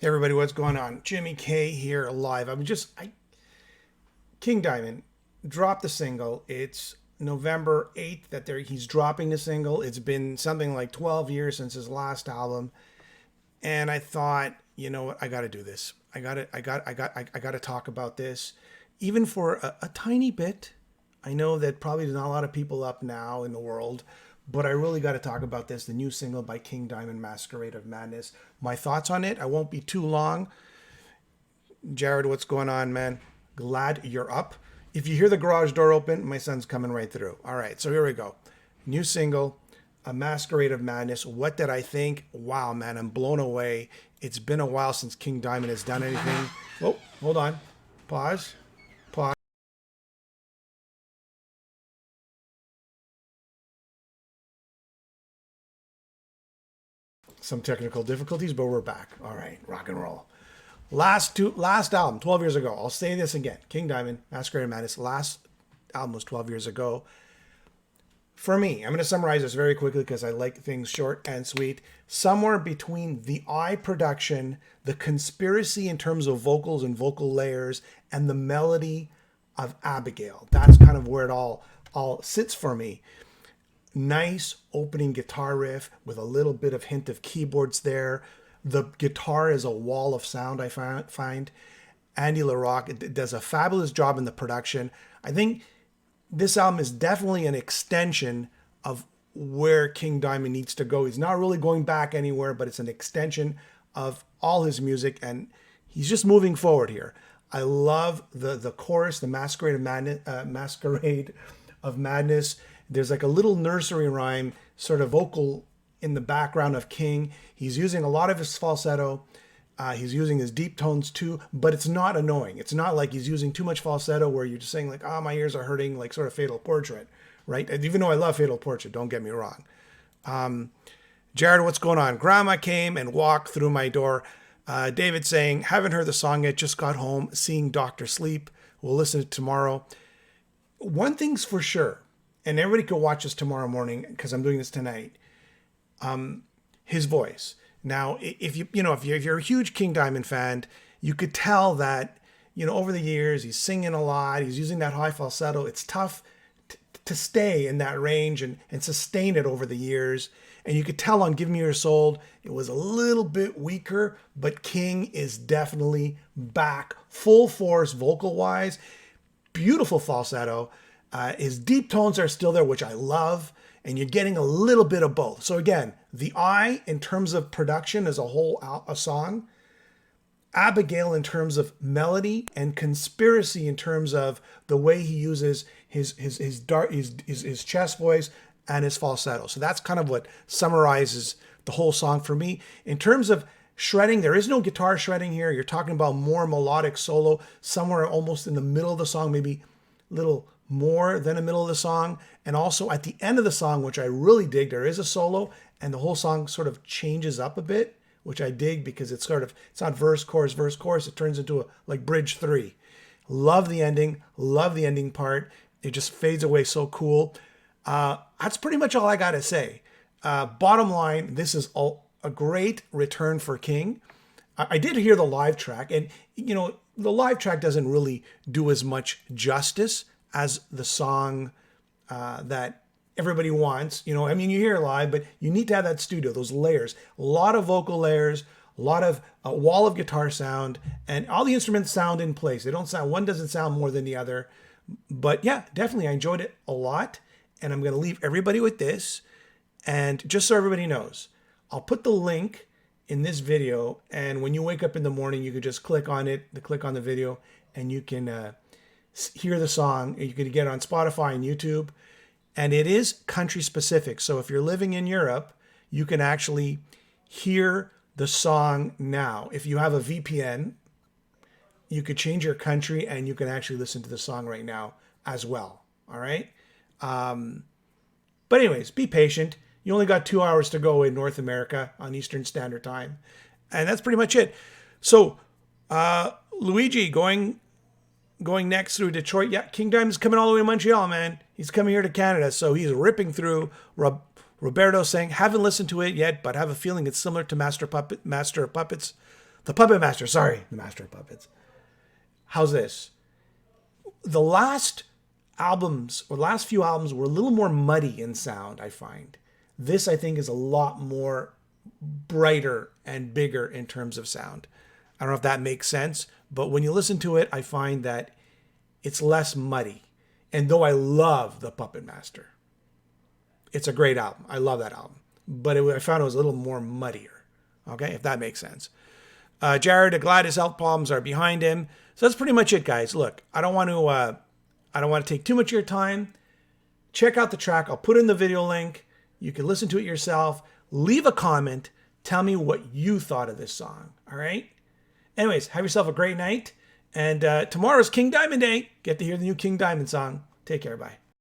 Hey everybody, what's going on? Jimmy K here live. King Diamond dropped the single. It's November 8th that he's dropping the single. It's been something like 12 years since his last album. And I thought, you know what, I got to do this. I got to talk about this even for a tiny bit. I know that probably there's not a lot of people up now in the world, but I really got to talk about this, the new single by King Diamond, Masquerade of Madness. My thoughts on it, I won't be too long. Jared, what's going on, man? Glad you're up. If you hear the garage door open, my son's coming right through. All right, so here we go. New single, A Masquerade of Madness. What did I think? Wow, man, I'm blown away. It's been a while since King Diamond has done anything. Oh, hold on. Pause. Pause. Some technical difficulties, but we're back. All right, rock and roll. Last album, 12 years ago. I'll say this again. King Diamond, Masquerade of Madness. Last album was 12 years ago. For me, I'm going to summarize this very quickly because I like things short and sweet. Somewhere between the eye production, the conspiracy in terms of vocals and vocal layers, and the melody of Abigail. That's kind of where it all sits for me. Nice opening guitar riff with a little bit of hint of keyboards there. The guitar is a wall of sound, I find. Andy LaRocque does a fabulous job in the production. I think this album is definitely an extension of where King Diamond needs to go. He's not really going back anywhere, but it's an extension of all his music, and he's just moving forward here. I love the chorus, the Masquerade of Madness. Masquerade of Madness. There's like a little nursery rhyme sort of vocal in the background of King. He's using a lot of his falsetto. He's using his deep tones too, but it's not annoying. It's not like he's using too much falsetto where you're just saying like, oh, my ears are hurting, like sort of Fatal Portrait, right? And even though I love Fatal Portrait, don't get me wrong. Jared, what's going on? Grandma came and walked through my door. David saying, haven't heard the song yet, just got home, seeing Doctor Sleep. We'll listen to it tomorrow. One thing's for sure, and everybody could watch this tomorrow morning because I'm doing this tonight. His voice. Now, if you're a huge King Diamond fan, you could tell that, over the years, he's singing a lot. He's using that high falsetto. It's tough to stay in that range and sustain it over the years. And you could tell on Give Me Your Soul, it was a little bit weaker, but King is definitely back full force vocal wise. Beautiful falsetto. His deep tones are still there, which I love. And you're getting a little bit of both. So again, the eye in terms of production as a whole a song, Abigail in terms of melody, and Conspiracy in terms of the way he uses his chest voice and his falsetto. So that's kind of what summarizes the whole song for me. In terms of shredding, there is no guitar shredding here. You're talking about more melodic solo, somewhere almost in the middle of the song, maybe a little more than the middle of the song. And also at the end of the song, which I really dig, there is a solo and the whole song sort of changes up a bit, which I dig because it's not verse, chorus, verse, chorus. It turns into like bridge 3. Love the ending part. It just fades away so cool. That's pretty much all I got to say. Bottom line, this is a great return for King. I did hear the live track, and the live track doesn't really do as much justice as the song that everybody wants. You hear it live, but you need to have that studio, those layers, a lot of vocal layers, a lot of a wall of guitar sound, and all the instruments sound in place. One doesn't sound more than the other. But yeah, definitely I enjoyed it a lot, and I'm going to leave everybody with this. And just so everybody knows, I'll put the link in this video, and when you wake up in the morning, you can just click on the video, and you can hear the song. You can get it on Spotify and YouTube, and it is country specific. So if you're living in Europe, you can actually hear the song now. If you have a VPN, you could change your country and you can actually listen to the song right now as well. All right. But anyways, be patient. You only got 2 hours to go in North America on Eastern Standard Time. And that's pretty much it. So Luigi going next through Detroit. Yeah, King Diamond's coming all the way to Montreal, man. He's coming here to Canada. So he's ripping through. Roberto saying, haven't listened to it yet, but have a feeling it's similar to Master of Puppets. The Puppet Master, sorry, the Master of Puppets. How's this? The last albums, or the last few albums, were a little more muddy in sound, I find. This, I think, is a lot more brighter and bigger in terms of sound. I don't know if that makes sense, but when you listen to it, I find that it's less muddy. And though I love The Puppet Master, it's a great album. I love that album. But I found it was a little more muddier. Okay, if that makes sense. Jared, glad his health problems are behind him. So that's pretty much it, guys. Look, I don't want to take too much of your time. Check out the track. I'll put in the video link. You can listen to it yourself. Leave a comment. Tell me what you thought of this song. All right? Anyways, have yourself a great night. And tomorrow's King Diamond Day. Get to hear the new King Diamond song. Take care. Bye.